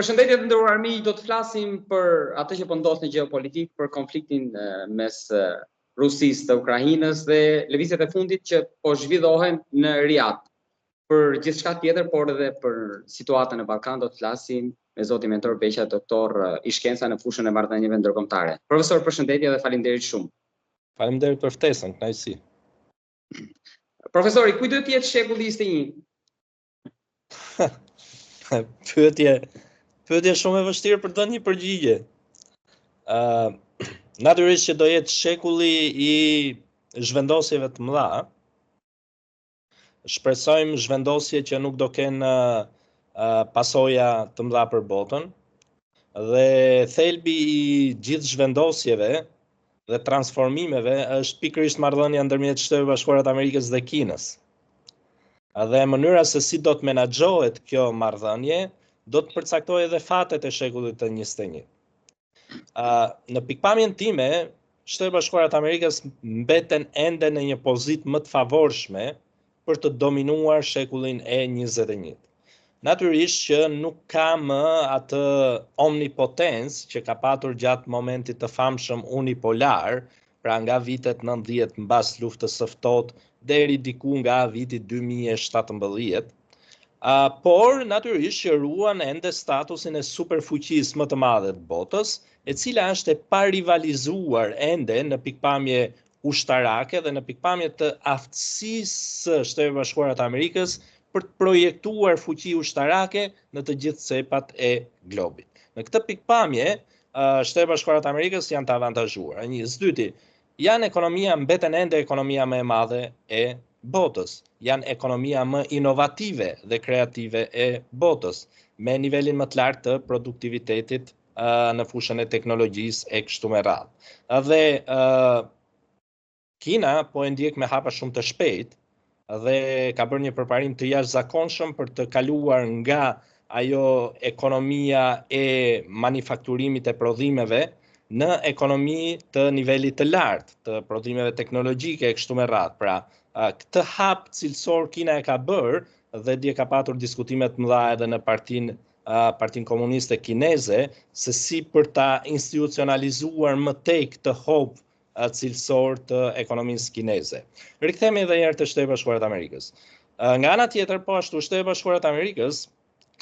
Përshëndetje të nderuar miq, do të flasim për atë që po ndodh në gjeopolitik, për konfliktin mes Rusisë dhe Ukrainës dhe lëvizjet e fundit që po zhvillohen në Riyadh. Për gjithçka tjetër, por edhe për situatën në Ballkan do të flasim me zotin mentor Beqa, doktor i shkenca në fushën e marrëdhënieve ndërkombëtare. Profesor, përshëndetje dhe faleminderit shumë. Faleminderit për ftesën, kënaqësi. Profesori, ku do të jetë shekulli 21? Pyetje shumë e vështirë për të dhënë një përgjigje. Natyrisht që do jetë shekulli i zhvendosjeve të mëdha. Shpresojmë zhvendosje që nuk do kenë pasoja të mëdha për botën. Dhe thelbi i gjithë zhvendosjeve dhe transformimeve është pikërisht marrëdhënia ndërmjet Shtetit Bashkuar të Amerikës dhe Kinës. Dhe mënyra se si do të menaxhohet kjo marrëdhënie do të përcaktojë edhe fatet e shekullit të 21. Në pikpamjen time, Shtetet Bashkuara të Amerikës mbeten ende në një pozitë më të favorshme për të dominuar shekullin e 21. Natyrisht që nuk ka më atë omnipotencë që ka patur gjatë momentit të famshëm unipolar, pra nga vitet 90 mbas luftës së ftohtë deri diku nga viti 2017. Por natyrisht që ruan ende statusin e superfuqisë më të madhe të botës, e cila është e parivalizuar ende në pikpamje ushtarake dhe në pikpamje të aftësisë së Shtetit Bashkuar të Amerikës për të projektuar fuqi ushtarake në të gjithë cepat e globit. Në këtë pikpamje, Shtetet Bashkuara të Amerikës janë të avantazhuar. Dyti, janë mbeten ende ekonomia më e madhe e botës. Janë ekonomia më inovative dhe kreative e botës, me nivelin më të lartë të produktivitetit në fushën e teknologjisë e kështu me radhë. Dhe Kina po e ndjek me hapa shumë të shpejtë dhe ka bërë një përparim të jashtëzakonshëm për të kaluar nga ajo ekonomia e manufakturimit e prodhimeve në ekonomi të nivelit të lartë, të prodhimeve teknologjike e kështu me radhë. Pra, këtë hap cilësor Kina e ka bërë dhe dje ka patur diskutimet mëdha edhe në Partinë Komuniste Kineze se si për ta institucionalizuar më tej këtë hop cilësor të ekonomisë kineze. Rikthehemi edhe një herë te Shtetet Bashkuara të Amerikës. Nga ana tjetër, po ashtu Shtetet Bashkuara të Amerikës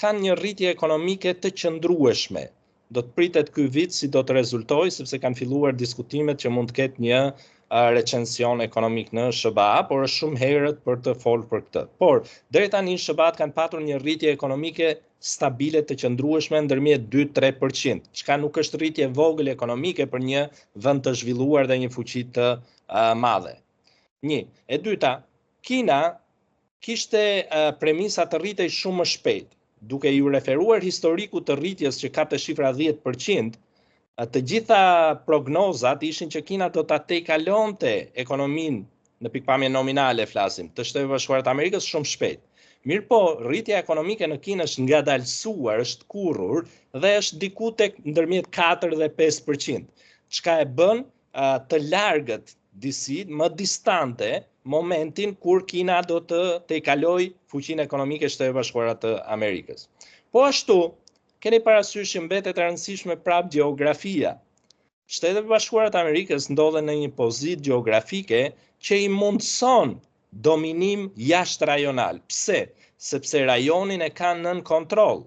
kanë një rritje ekonomike të qëndrueshme. Do të pritet ky vit si do të rezultojë, sepse kanë filluar diskutimet që mund të ketë një recension ekonomik në SBA, por është shumë herët për të folur për këtë. Por deri tani SBA-t kanë patur një rritje ekonomike stabile të qëndrueshme ndërmjet 2-3%, çka nuk është rritje vogël ekonomike për një vend të zhvilluar dhe një fuqi të madhe. E dyta, Kina kishte premisa të rritej shumë më shpejt. Duke ju referuar historiku të rritjes që ka të shifra 10%, të gjitha prognozat ishin që Kina do ta tejkalonte ekonominë në pikpamje nominale flasim, të Shtetit Bashkuar të Amerikës shumë shpejt. Mirëpo, rritja ekonomike në Kinë është ngadalësuar, është kurrur dhe është diku tek ndërmjet 4 dhe 5%, çka e bën të largët disi më distante momentin kur Kina do të tejkalojë fuqinë ekonomike e Shtetit Bashkuar të Amerikës. Po ashtu, keni parasysh që mbetet e rëndësishme prap gjeografia. Shtetet Bashkuara të Amerikës ndodhen në një pozitë gjeografike që i mundson dominim jashtrajonal. Pse? Sepse rajonin e ka nën kontroll.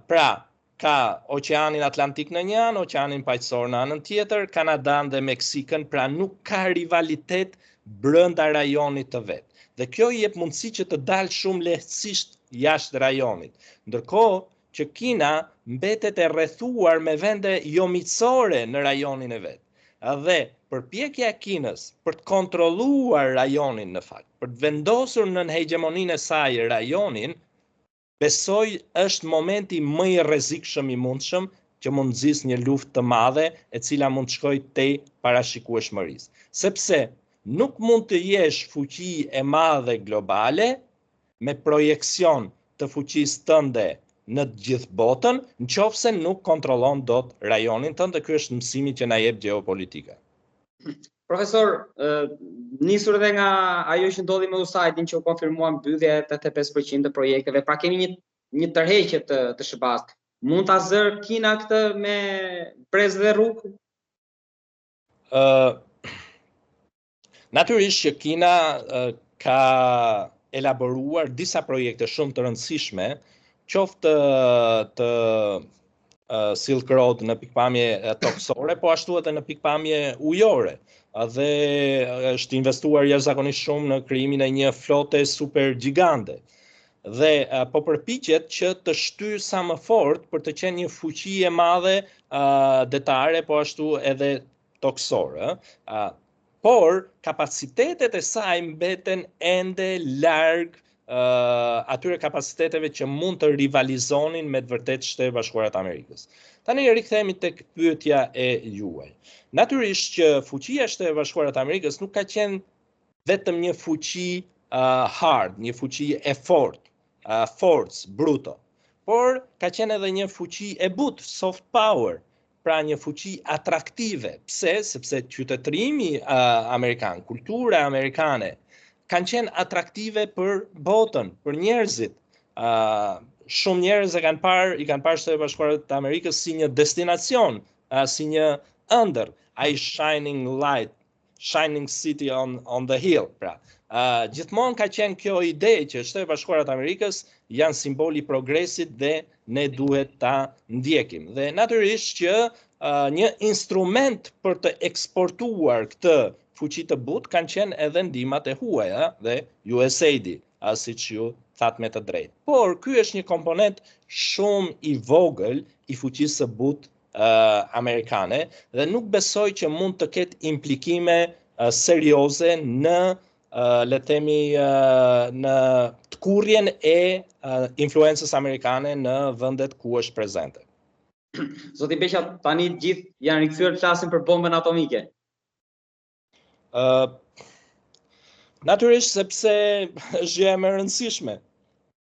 Pra, ka Oqeanin Atlantik në një anë, Oqeanin Paqësor në anën tjetër, Kanadan dhe Meksikën, pra nuk ka rivalitet brenda rajonit të vet. Dhe kjo i jep mundësi që të dalë shumë lehtësisht jashtë rajonit. Ndërkohë që Kina mbetet e rrethuar me vende jo miqësore në rajonin e vet. Dhe përpjekja e Kinës për të kontrolluar rajonin në fakt, për të vendosur në hegemoninë e saj rajonin, besoj është momenti më i rrezikshëm i mundshëm që mund nxjisë një luftë të madhe e cila mund të shkojë tej parashikueshmërisë. Sepse nuk mund të jesh fuqi e madhe globale me projekcion të fuqisë tënde në të gjithë botën, nëse nuk kontrollon dot rajonin tënd, dhe ky është mësimi që na jep gjeopolitika. Profesor, nisur edhe nga ajo që ndodhi me USAID-in që u konfirmua mbyllja e 85% të projekteve, pra kemi një tërheqje të SBA-s. Mund ta zër Kina këtë me brez dhe rrugë? Natyrisht që Kina ka elaboruar disa projekte shumë të rëndësishme, qoftë të Silk Road në pikpamje toksore, po ashtu edhe në pikpamje ujore. Dhe është investuar jashtëzakonisht shumë në krijimin e një flote super gjigande. Dhe po përpiqet që të shtyjë sa më fort për të qenë një fuqi e madhe detare, po ashtu edhe toksore. Por kapacitetet e saj mbeten ende larg atyre kapaciteteve që mund të rivalizonin me të vërtet Shtetet Bashkuara të Amerikës. Tani rikthehemi tek pyetja e juaj. Natyrisht që fuqia e Shtetet Bashkuara të Amerikës nuk ka qenë vetëm një fuqi hard, një fuqi e fortë, force, bruto, por ka qenë edhe një fuqi e butë, soft power, pra një fuqi atraktive. Pse? Sepse qytetërimi amerikan, kultura amerikane, kanë qenë atraktive për botën, për njerëzit. Shumë njerëz i kanë parë Shtetet Bashkuara të Amerikës si një destinacion, si një ëndër, ai shining light, shining city on the hill, pra. Gjithmonë ka qenë kjo ide që Shtetet Bashkuara të Amerikës janë simboli i progresit dhe ne duhet ta ndjekim. Dhe natyrisht që një instrument për të eksportuar këtë fuqi të butë kanë qenë edhe ndihmat e huaja dhe USAID, siç ju thatë me të drejtë. Por ky është një komponent shumë i vogël i fuqisë së butë amerikane dhe nuk besoj që mund të ketë implikime serioze në le të themi në tkurrjen e influencës amerikane në vendet ku është prezente. Zoti Beqa, tani gjithë janë rikthyer flasin për bombën atomike. Natyrisht sepse është gjë më e rëndësishme.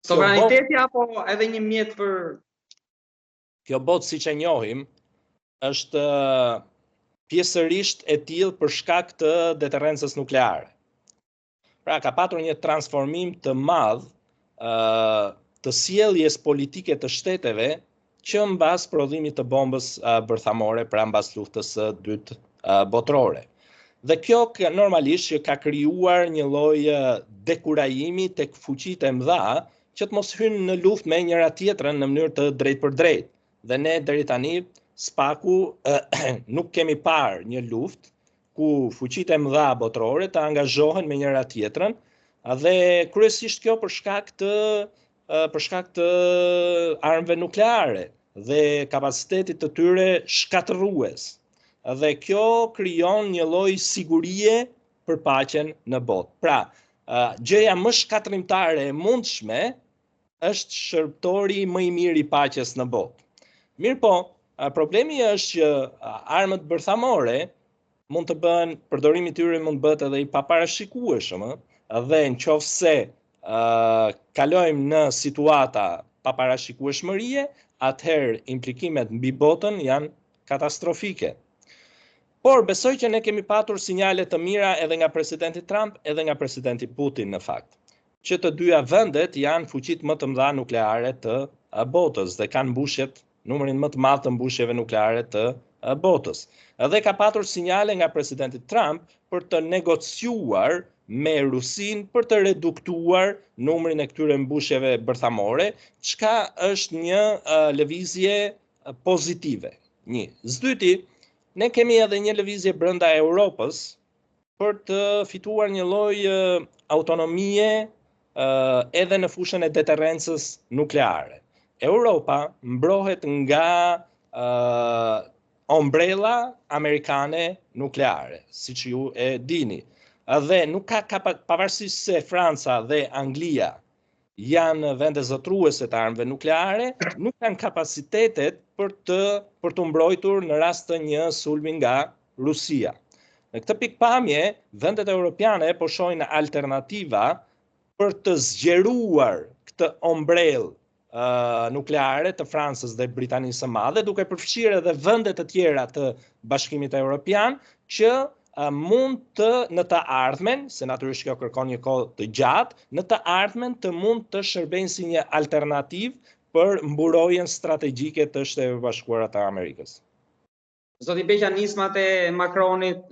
Sovraniteti apo edhe një mjet për kjo botë, siç e njohim, është pjesërisht e tillë për shkak të deterrencës nukleare. Pra ka patur një transformim të madh të sjelljes politike të shteteve që mbas prodhimit të bombës bërthamore, pra mbas luftës së dytë botërore. Dhe kjo normalisht që ka krijuar një lloj dekurajimi tek fuqitë e mëdha që të mos hynë në luftë me njëra tjetrën në mënyrë të drejtë për drejtë. Dhe ne deri tani spaku nuk kemi parë një luftë ku fuqitë e mëdha botërore të angazhohen me njëra tjetrën, dhe kryesisht kjo për shkak të armëve nukleare dhe kapacitetit të tyre shkatërrues. Dhe kjo krijon një lloj sigurie për paqen në botë. Pra, gjëja më shkatërrimtare e mundshme është shërbëtori më i mirë i paqes në botë. Mirë po, problemi është që armët bërthamore mund të bëhen, përdorimi i tyre mund bëhet edhe i paparashikueshëm, dhe nëse kalojmë në situata paparashikueshmërie, atëherë implikimet mbi botën janë katastrofike. Por besoj që ne kemi patur sinjale të mira edhe nga presidenti Trump, edhe nga presidenti Putin në fakt, që të dyja vendet janë fuqitë më të mëdha nukleare të botës dhe kanë mbushjet, numrin më të madh të mbushjeve nukleare të botës. Dhe ka patur sinjale nga presidenti Trump për të negociuar me Rusin për të reduktuar numrin e këtyre mbushjeve bërthamore, çka është një lëvizje pozitive. Zdyti, ne kemi edhe një lëvizje brenda Europës për të fituar një lloj autonomie edhe në fushën e deterrencës nukleare. Europa mbrohet nga ombrella amerikane nukleare, siç ju e dini. Dhe nuk ka pavarësisht se Franca dhe Anglia janë vende zotruese të armëve nukleare, nuk kanë kapacitetet për të mbrojtur në rast të një sulmi nga Rusia. Në këtë pikpamje, vendet europiane po shohin alternativa për të zgjeruar këtë ombrellë nukleare të Francës dhe Britanisë së Madhe, duke përfshirë edhe vende të tjera të Bashkimit Evropian që mund të në të ardhmen, se natyrisht kjo kërkon një kohë të gjatë, në të ardhmen të mund të shërbejnë si një alternativë për mburojjen strategjike të Shtetit Bashkuara të Amerikës. Zoti Beqa, nismat e Macronit,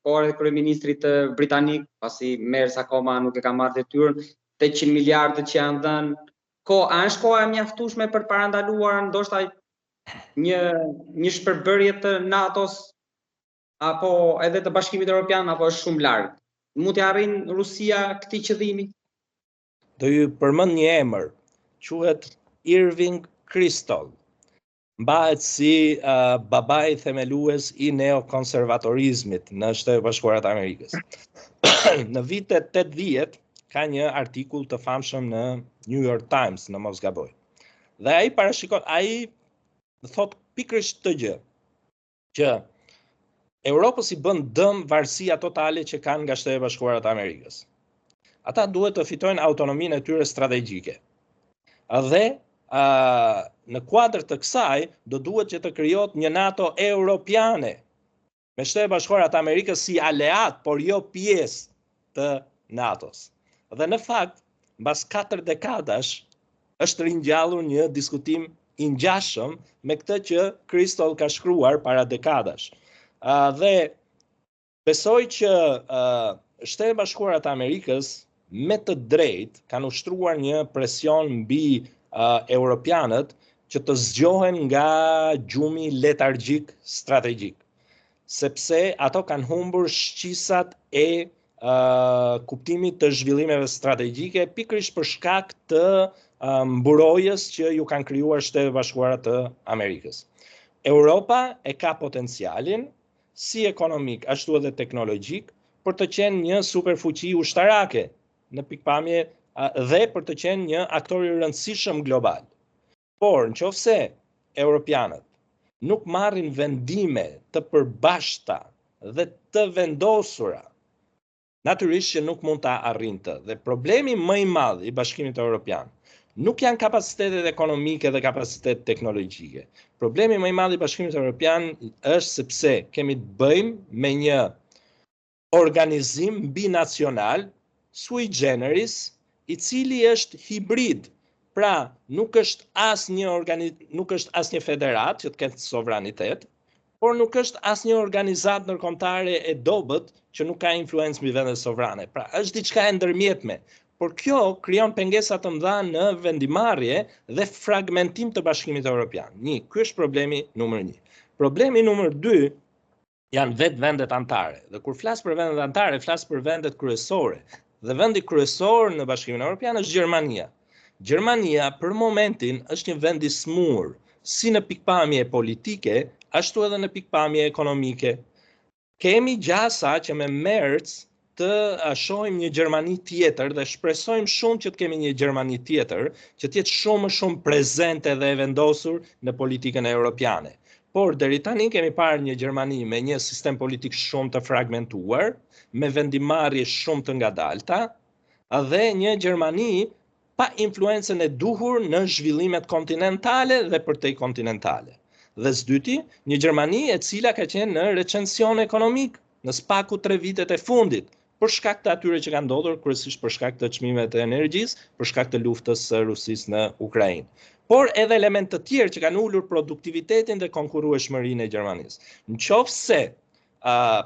por edhe kryeministrit britanik, pasi Merz akoma nuk e ka marrë detyrën, 800 miliardë që janë dhënë, a është koha e mjaftueshme për parandaluar ndoshta një shpërbërje të NATO-s apo edhe të Bashkimit Evropian, apo është shumë larg? Mund të arrijë Rusia këtij qëllimi? Do ju përmend një emër, quhet Irving Kristol. Mbahet si babai themelues i neokonservatorizmit në Shtetet Bashkuara të Amerikës. Në vitet 80 ka një artikull të famshëm në New York Times, në mos gaboj. Dhe ai thot pikërisht këtë gjë, që Europës i bën dëm varësia totale që kanë nga Shtetet Bashkuara të Amerikës. Ata duhet të fitojnë autonominë e tyre strategjike. Dhe në kuadër të kësaj do duhet që të krijohet një NATO europiane me Shtetet Bashkuara të Amerikës si aleat, por jo pjesë të NATO-s. Dhe në fakt, mbas 4 dekadash është ringjallur një diskutim i ngjashëm me këtë që Kristol ka shkruar para dekadash. Dhe besoj që Shtetet Bashkuara të Amerikës me të drejtë kanë ushtruar një presion mbi europianët që të zgjohen nga gjumi letargjik strategjik, sepse ato kanë humbur shqisat e kuptimit të zhvillimeve strategjike pikërisht për shkak të mburojjes që ju kanë krijuar Shtetet Bashkuara të Amerikës. Europa e ka potencialin si ekonomik ashtu edhe teknologjik për të qenë një superfuqi ushtarake në pikpamje dhe për të qenë një aktor i rëndësishëm global. Por nëse europianët nuk marrin vendime të përbashkëta dhe të vendosura, natyrisht që nuk mund ta arrijnë të. Dhe problemi më i madh i Bashkimit Evropian nuk janë kapacitetet ekonomike dhe kapacitetet teknologjike. Problemi më i madh i Bashkimit Evropian është sepse kemi të bëjmë me një organizim binacional sui generis, i cili është hibrid. Pra, nuk është asnjë federat që të ketë sovranitet, por nuk është asnjë organizatë ndërkombëtare e dobët që nuk ka influencë mbi vendet sovrane. Pra, është diçka e ndërmjetme. Por kjo krijon pengesa të mëdha në vendimarrje dhe fragmentim të Bashkimit Evropian. Ky është problemi numër 1. Problemi numër 2 janë vetë vendet anëtare. Dhe kur flas për vendet anëtare, flas për vendet kryesore. Dhe vendi kryesor në Bashkimin Evropian është Gjermania. Gjermania për momentin është një vend i smur, si në pikpamje politike, ashtu edhe në pikpamje ekonomike. Kemi gjasa që me Merz të shohim një Gjermani tjetër dhe shpresojmë shumë që të kemi një Gjermani tjetër që të jetë shumë më shumë prezente dhe e vendosur në politikën europiane. Por deri tani kemi parë një Gjermani me një sistem politik shumë të fragmentuar, me vendimarrje shumë të ngadalta, dhe një Gjermani pa influencën e duhur në zhvillimet kontinentale dhe përtej kontinentale. Dhe s'dyti, një Gjermani e cila ka qenë në recension ekonomik në spaku 3 vitet e fundit, për shkak të atyre që kanë ndodhur, kryesisht për shkak të çmimeve të energjisë, për shkak të luftës së Rusisë në Ukrainë. Por edhe elemente të tjerë që kanë ulur produktivitetin dhe konkurrueshmërinë e Gjermanisë. Nëse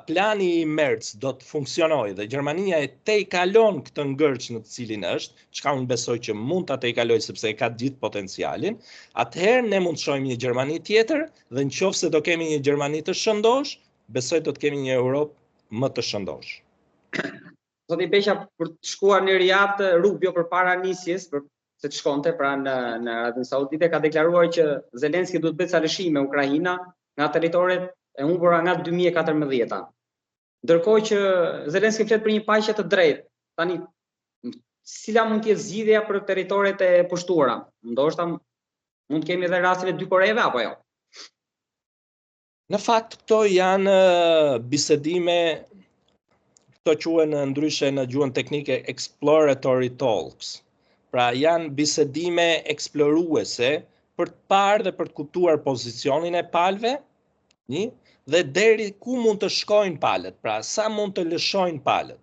plani i Merz do të funksionojë dhe Gjermania e tejkalon këtë ngërç në të cilin është, çka unë besoj që mund ta tejkalojë sepse e ka gjithë potencialin, atëherë ne mund të shohim një Gjermani tjetër dhe nëse do kemi një Gjermani të shëndosh, besoj do të kemi një Europë më të shëndosh. Zoti Beqa, për të shkuar në Riyadh, Rubio përpara nisjes, se të shkonte pra në Arabinë Saudite, ka deklaruar që Zelenski duhet bëjë ca lëshime me Ukraina nga territoret e humbura nga 2014. Ndërkohë që Zelenski flet për një paqe të drejtë. Tani, cila mund të jetë zgjidhja për territoret e pushtuara? Ndoshta mund të kemi edhe rastin e 2 Koreve apo jo? Në fakt këto janë bisedime, këto quhen ndryshe në gjuhën teknike exploratory talks. Pra janë bisedime eksploruese për të parë dhe për të kuptuar pozicionin e palëve, dhe deri ku mund të shkojnë palët, pra sa mund të lëshojnë palët.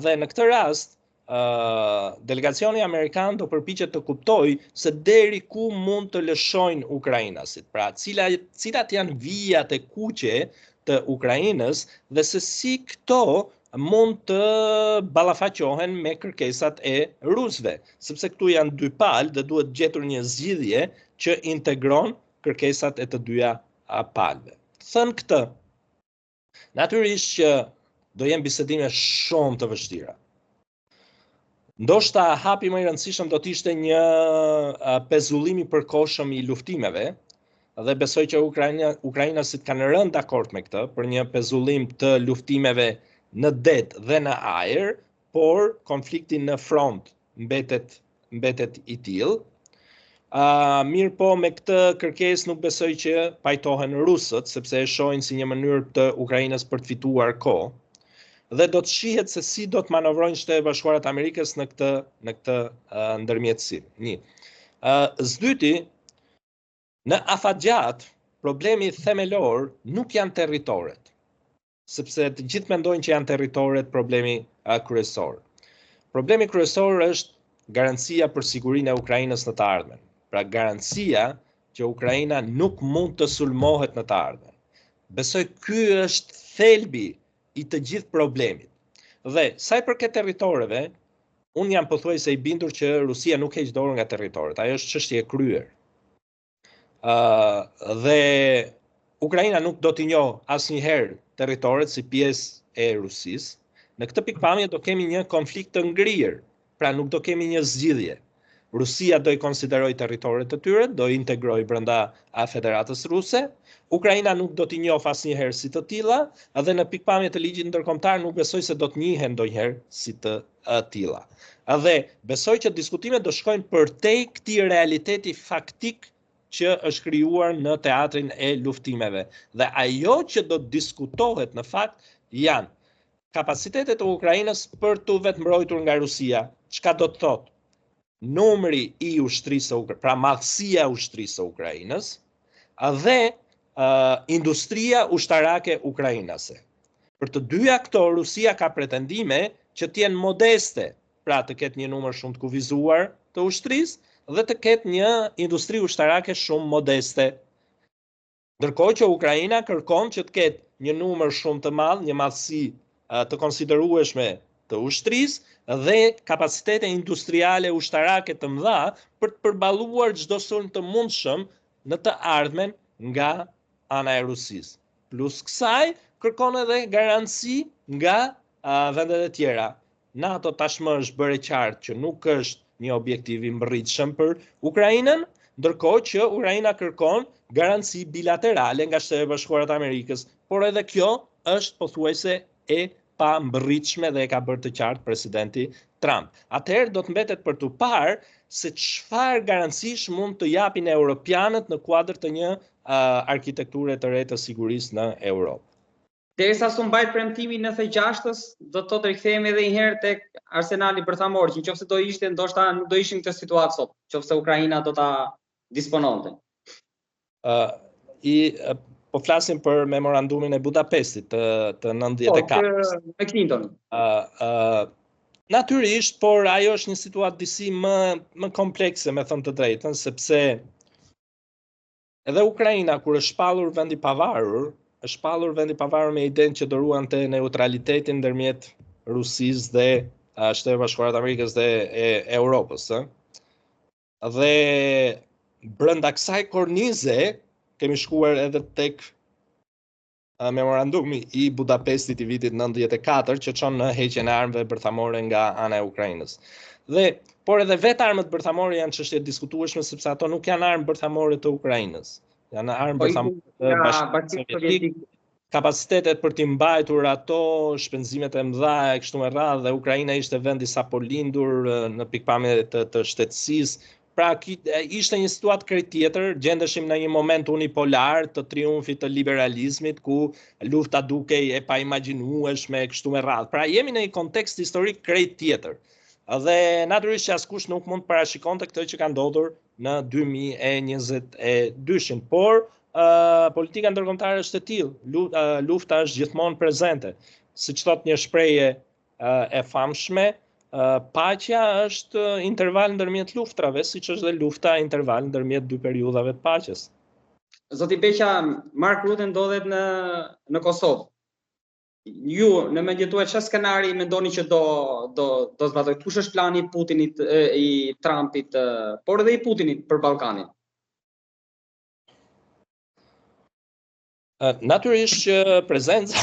Dhe në këtë rast, delegacioni amerikan do përpiqet të kuptojë se deri ku mund të lëshojnë ukrainasit. Pra, cilat janë vijat e kuqe të Ukrainës dhe se si këto mund të ballafaqohen me kërkesat e rusëve, sepse këtu janë dy palë dhe duhet gjetur një zgjidhje që integron kërkesat e të dyja palëve. Thënë këtë, natyrisht që do jenë bisedime shumë të vështira. Ndoshta hapi më i rëndësishëm do të ishte një pezullim i përkohshëm i luftimeve, dhe besoj që ukrainasit kanë rënë dakord me këtë për një pezullim të luftimeve në det dhe në ajër, por konflikti në front mbetet i tillë. Mirë po me këtë kërkesë nuk besoj që pajtohen rusët, sepse e shohin si një mënyrë të Ukrainës për të fituar kohë. Dhe do të shihet se si do të manovrojnë Shtetet e Bashkuara të Amerikës në këtë ndërmjetësim. Zdyti, në afatgjat, problemi themelor nuk janë territoret, sepse të gjithë mendojnë që janë territoret problemi kryesor. Problemi kryesor është garancia për sigurinë e Ukrainës në të ardhmen. Pra garancia që Ukraina nuk mund të sulmohet në të ardhmen. Besoj ky është thelbi i të gjithë problemit. Dhe sa i përket territoreve, unë jam pothuajse i bindur që Rusia nuk heq dorën nga territoret. Ajo është çështje e kryer. Dhe Ukraina nuk do t'i njohë asnjëherë territoret si pjesë e Rusisë. Në këtë pikpamje do kemi një konflikt të ngrirë, pra nuk do kemi një zgjidhje. Rusia do i konsideroj territoret të tyre, do i integroj brenda Federatës Ruse. Ukraina nuk do t'i njohë asnjëherë si të tilla, dhe në pikpamje të ligjit ndërkombëtar nuk besoj se do të njihen ndonjëherë si të tilla. Dhe besoj që diskutimet do shkojnë përtej këtij realiteti faktik që është krijuar në teatrin e luftimeve. Dhe ajo që do të diskutohet në fakt janë kapacitetet e Ukrainës për të vetë mbrojtur nga Rusia. Çka do të thotë? Numri i ushtrisë, pra madhësia e ushtrisë së Ukrainës, dhe industria ushtarake ukrainase. Për të dyja këto, Rusia ka pretendime që të jenë modeste, pra të ketë një numër shumë të kufizuar të ushtrisë, dhe të ketë një industri ushtarake shumë modeste. Ndërkohë që Ukraina kërkon që të ketë një numër shumë të madh, një madhësi të konsiderueshme të ushtrisë dhe kapacitete industriale ushtarake të mëdha për të përballuar çdo sulm të mundshëm në të ardhmen nga ana e Rusisë. Plus kësaj, kërkon edhe garanci nga vendet e tjera. NATO tashmë është bërë qartë që nuk është një objektiv i mbërritshëm për Ukrainën, ndërkohë që Ukraina kërkon garanci bilaterale nga Shtetet e Bashkuara të Amerikës, por edhe kjo është pothuajse e pa mbërritshme dhe e ka bërë të qartë presidenti Trump. Atëherë do të mbetet për të parë se çfarë garancish mund të japin europianët në kuadër të një arkitekture të re të sigurisë në Europë. Derisa s'u mbajt premtimi në 96-s, do të thotë rikthehemi edhe një herë tek arsenali bërthamor, që nëse do ishte, ndoshta nuk do ishim në këtë situatë sot, nëse Ukraina do ta dispononte. Po flasim për memorandumin e Budapestit të 94-s. Me Clinton. Natyrisht, por ajo është një situatë disi më komplekse, me thënë të drejtën, sepse edhe Ukraina, kur është shpallur vendi pavarur me idenë që do ruante neutralitetin ndërmjet Rusisë dhe Shtetet e Bashkuara të Amerikës dhe Europës. Dhe brenda kësaj kornize kemi shkuar edhe tek memorandumi i Budapestit i vitit 94 që çon në heqjen e armëve bërthamore nga ana e Ukrainës. Por edhe vetë armët bërthamore janë çështje e diskutueshme sepse ato nuk janë armë bërthamore të Ukrainës. Janë armë bërthamore të Bashkimit Sovjetik. Kapacitetet për t'i mbajtur ato, shpenzimet e mëdha e kështu me radhë, dhe Ukraina ishte vend i sapo lindur në pikpamje të shtetësisë. Pra ishte një situatë krejt tjetër, gjendeshim në një moment unipolar të triumfit të liberalizmit, ku lufta dukej e paimagjinueshme kështu me radhë. Pra jemi në një kontekst historik krejt tjetër. Dhe natyrisht që askush nuk mund të parashikonte këtë që ka ndodhur në 2022-shin, por politika ndërkombëtare është e tillë, lufta është gjithmonë prezente. Siç thot një shprehje e famshme, paqja është interval ndërmjet luftrave, siç është dhe lufta interval ndërmjet dy periudhave të paqes. Zoti Beqa, Mark Rutte ndodhet në Kosovë. Ju në mendjetuar çfarë skenari mendoni që do zbatoj? Kush është plani i Putinit i Trumpit, por edhe i Putinit për Ballkanin? Natyrisht që prezenca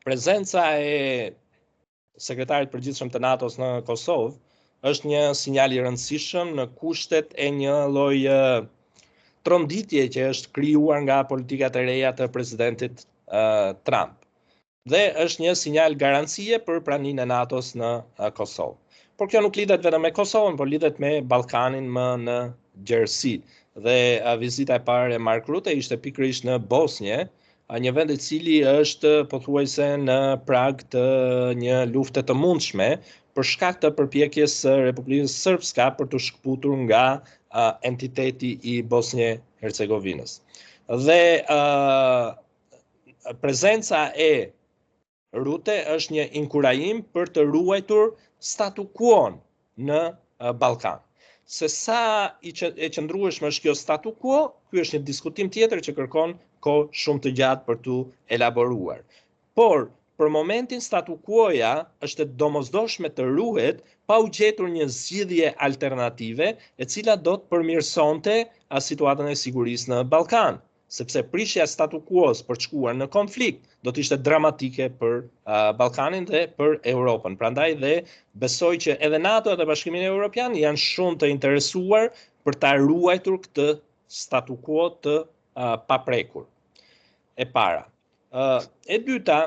prezenca e sekretarit përgjithshëm të NATO-s në Kosovë është një sinjal i rëndësishëm në kushtet e një lloj tronditje që është krijuar nga politikat e reja të presidentit Trump. Dhe është një sinjal garancie për praninë e NATO-s në Kosovë. Por kjo nuk lidhet vetëm me Kosovën, por lidhet me Ballkanin më në gjerësi. Dhe vizita e parë e Mark Rutte ishte pikërisht në Bosnjë, një vend i cili është pothuajse në prag të një lufte të mundshme për shkak të përpjekjes së Republikës Srpska për të shkputur nga entiteti i Bosnjë-Hercegovinës. Dhe prezenca e Rutte është një inkurajim për të ruajtur statu quo në Ballkan. Se sa e qëndrueshme është kjo statu quo, ky është një diskutim tjetër që kërkon kohë shumë të gjatë për tu elaboruar. Por, për momentin statu quo-ja është e domosdoshme të ruhet pa u gjetur një zgjidhje alternative e cila do të përmirësonte situatën e sigurisë në Ballkan, sepse prishja statu quo-s për të shkuar në konflikt do të ishte dramatike për Ballkanin dhe për Europën. Prandaj dhe besoj që edhe NATO dhe Bashkimi Evropian janë shumë të interesuar për ta ruajtur këtë statu quo të paprekur. E para. E dyta,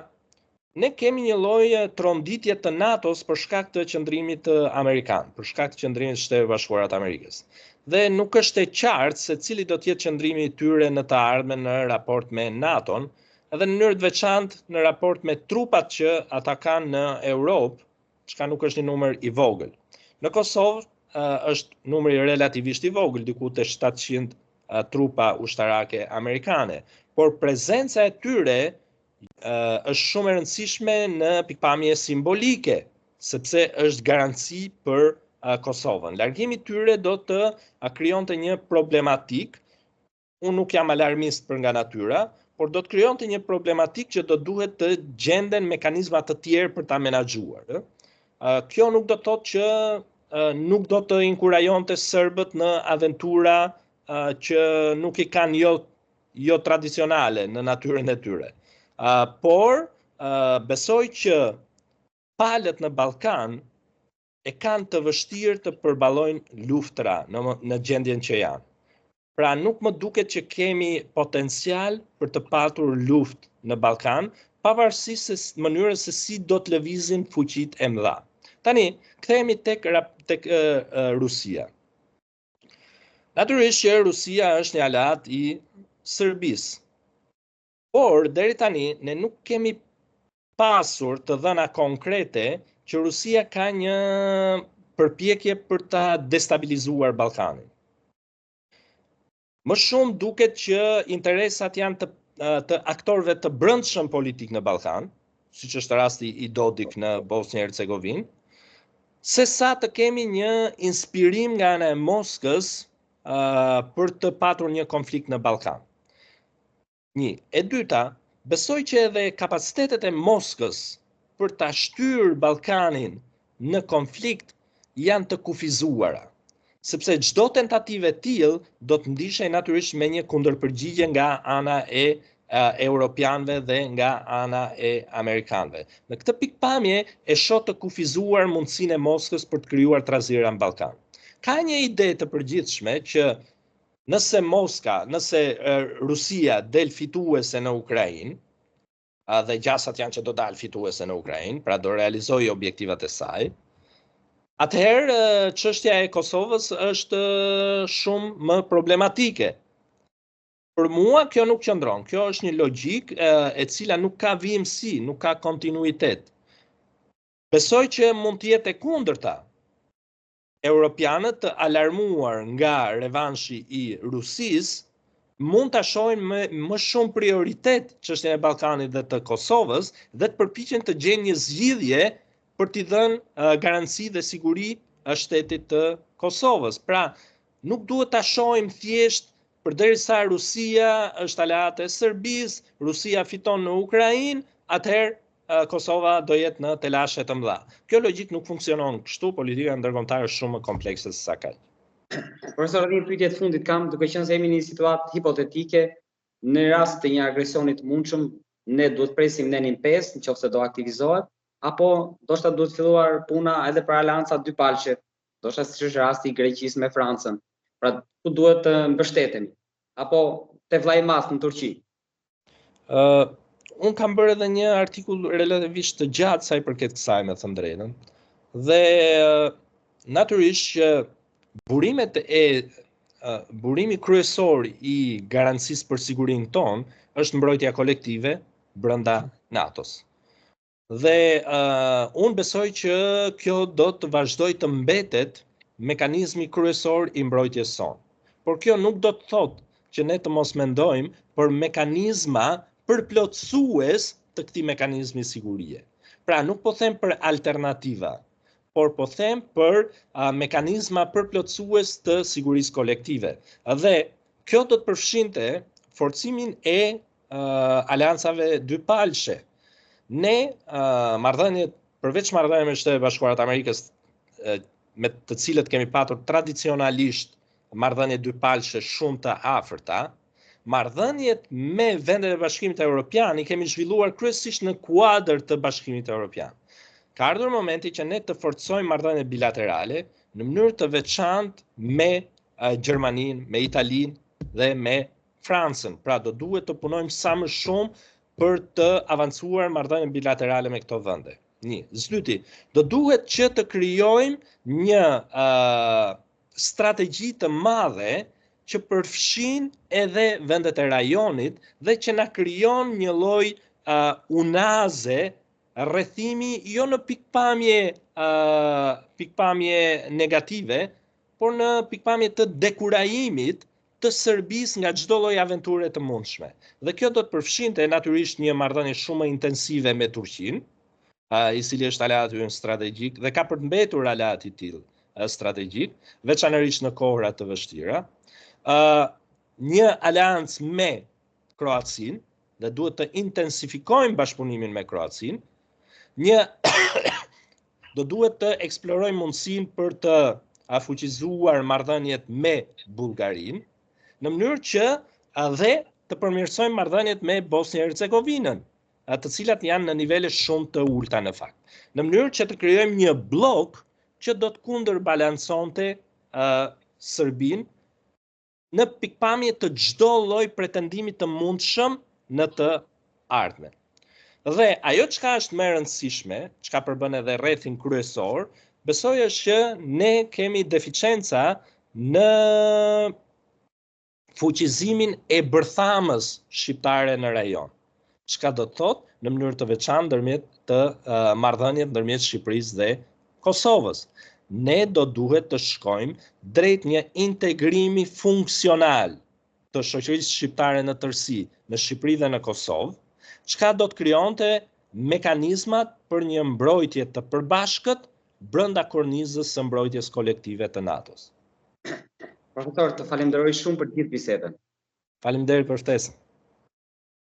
ne kemi një lloj tronditje të NATO-s për shkak të qëndrimit amerikan, për shkak të qëndrimit të Shtetit Bashkuar të Amerikës. Dhe nuk është e qartë se cili do të jetë qëndrimi i tyre në të ardhmen në raport me NATO-n, edhe në mënyrë të veçantë në raport me trupat që ata kanë në Europë, çka nuk është një numër i vogël. Në Kosovë është numri relativisht i vogël, diku te 700 trupa ushtarake amerikane, por prezenca e tyre është shumë e rëndësishme në pikpamje simbolike, sepse është garanci për Kosovën. Largimi i tyre do të krijonte një problematik. Unë nuk jam alarmist për nga natyra, por do të krijonte një problematik që do duhet të gjenden mekanizma të tjerë për ta menaxhuar. Kjo nuk do të thotë që nuk do të inkurajonte serbët në aventura që nuk i kanë jo tradicionale në natyrën e tyre. Por besoj që palët në Ballkan e kanë të vështirë të përballojnë luftra në gjendjen që janë. Pra nuk më duket që kemi potencial për të patur luftë në Ballkan, pavarësisht se mënyrës se si do të lëvizin fuqitë e mëdha. Tani, kthehemi tek Rusia. Natyrisht që Rusia është një aleat i Serbisë. Por deri tani ne nuk kemi pasur të dhëna konkrete që Rusia ka një përpjekje për ta destabilizuar Ballkanin. Më shumë duket që interesat janë të aktorëve të brendshëm politik në Ballkan, siç është rasti i Dodik në Bosnjë-Hercegovinë, sesa të kemi një inspirim nga ana e Moskës për të patur një konflikt në Ballkan. E dyta, besoj që edhe kapacitetet e Moskës për ta shtyrë Ballkanin në konflikt janë të kufizuara, sepse çdo tentativë e tillë do të ndishej natyrisht me një kundërpërgjigje nga ana e europianëve dhe nga ana e amerikanëve. Në këtë pikpamje e shoh të kufizuar mundësinë e Moskës për të krijuar trazira në Ballkan. Ka një ide të përgjithshme që nëse Rusia del fituese në Ukrainë, dhe gjasat janë që do dalë fituese në Ukrainë, pra do realizojë objektivat e saj, atëherë çështja e Kosovës është shumë më problematike. Për mua kjo nuk qëndron, kjo është një logjik e cila nuk ka vijimsi, nuk ka kontinuitet. Besoj që mund të jetë e kundërta. Europianët të alarmuar nga revanshi i Rusisë mund ta shohin më shumë prioritet çështjen e Ballkanit dhe të Kosovës dhe të përpiqen të gjejnë një zgjidhje për t'i dhënë garanci dhe siguri shtetit të Kosovës. Pra, nuk duhet ta shohim thjesht përderisa Rusia është aleate e Serbisë, Rusia fiton në Ukrainë, atëherë Kosova do jetë në telashe të mëdha. Kjo logjik nuk funksionon kështu, politika ndërkombëtare është shumë më komplekse se sa kaq. Profesor, një pyetje të fundit kam, duke qenë se jemi në një situatë hipotetike, në rast të një agresioni të mundshëm, ne duhet presim nenin 5, nëse do aktivizohet, apo ndoshta duhet filluar puna edhe për aleanca dypalqe, ndoshta siç është rasti i Greqisë me Francën. Pra, ku duhet të mbështetemi? Apo te vllai i madh në Turqi? Unë kam bërë edhe një artikull relativisht të gjatë sa i përket kësaj, me thënë drejtën. Dhe natyrisht që burimi kryesor i garancisë për sigurinë tonë është mbrojtja kolektive brenda NATO-s. Dhe unë besoj që kjo do të vazhdoj të mbetet mekanizmi kryesor i mbrojtjes sonë. Por kjo nuk do të thotë që ne të mos mendojmë për mekanizma përplotësues të këtij mekanizmi sigurie. Pra, nuk po them për alternativa, por po them për mekanizma përplotësues të sigurisë kolektive. Dhe kjo do të përfshinte forcimin e aleancave dypalqe. Ne përveç marrëdhënieve me Shtetet e Bashkuara të Amerikës, me të cilët kemi patur tradicionalisht marrëdhënie dypalqe shumë të afërta, marrëdhëniet me vendet e Bashkimit Evropian i kemi zhvilluar kryesisht në kuadër të Bashkimit Evropian. Ka ardhur momenti që ne të forcojmë marrëdhënie bilaterale në mënyrë të veçantë me Gjermaninë, me Italinë dhe me Francën. Pra, do duhet të punojmë sa më shumë për të avancuar marrëdhënie bilaterale me këto vende. Zlyti, do duhet që të krijojmë një strategji të madhe që përfshin edhe vendet e rajonit dhe që na krijon një lloj unaze rrethimi jo në pikpamje negative, por në pikpamje të dekurajimit të Serbisë nga çdo lloj aventure të mundshme. Dhe kjo do të përfshinte natyrisht një marrëdhënie shumë më intensive me Turqinë, i cili është aleati ynë strategjik dhe ka për të mbetur aleat i tillë strategjik, veçanërisht në kohëra të vështira. Një aleancë me Kroacinë dhe duhet të intensifikojmë bashkëpunimin me Kroacinë. Do duhet të eksplorojmë mundësinë për të fuqizuar marrëdhëniet me Bullgarinë, në mënyrë që dhe të përmirësojmë marrëdhëniet me Bosnjë-Hercegovinën, të cilat janë në nivele shumë të ulta në fakt. Në mënyrë që të krijojmë një blok që do të kundërbalanconte Serbinë në pikpamje të çdo lloj pretendimi të mundshëm në të ardhmen. Dhe ajo çka është më e rëndësishme, çka përbën edhe rrethin kryesor, besoj është që ne kemi deficienca në fuqizimin e bërthamës shqiptare në rajon. Çka do të thotë në mënyrë të veçantë ndërmjet të marrëdhëniet ndërmjet Shqipërisë dhe Kosovës. Ne do duhet të shkojmë drejt një integrimi funksional të shoqërisë shqiptare në tërësi, në Shqipëri dhe në Kosovë, çka do të krijonte mekanizmat për një mbrojtje të përbashkët brenda kornizës së mbrojtjes kolektive të NATO-s. Profesor, të falenderoj shumë për gjithë bisedën. Faleminderit për ftesën.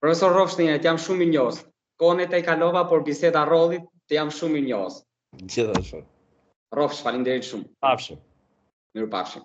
Profesor Rofshtin, jam shumë i njohës. Kohën e tej kalova, por biseda rrodhi, të jam shumë i njohës. Gjithashtu. Rofsh, faleminderit shumë. Pafshim. Mirupafshim.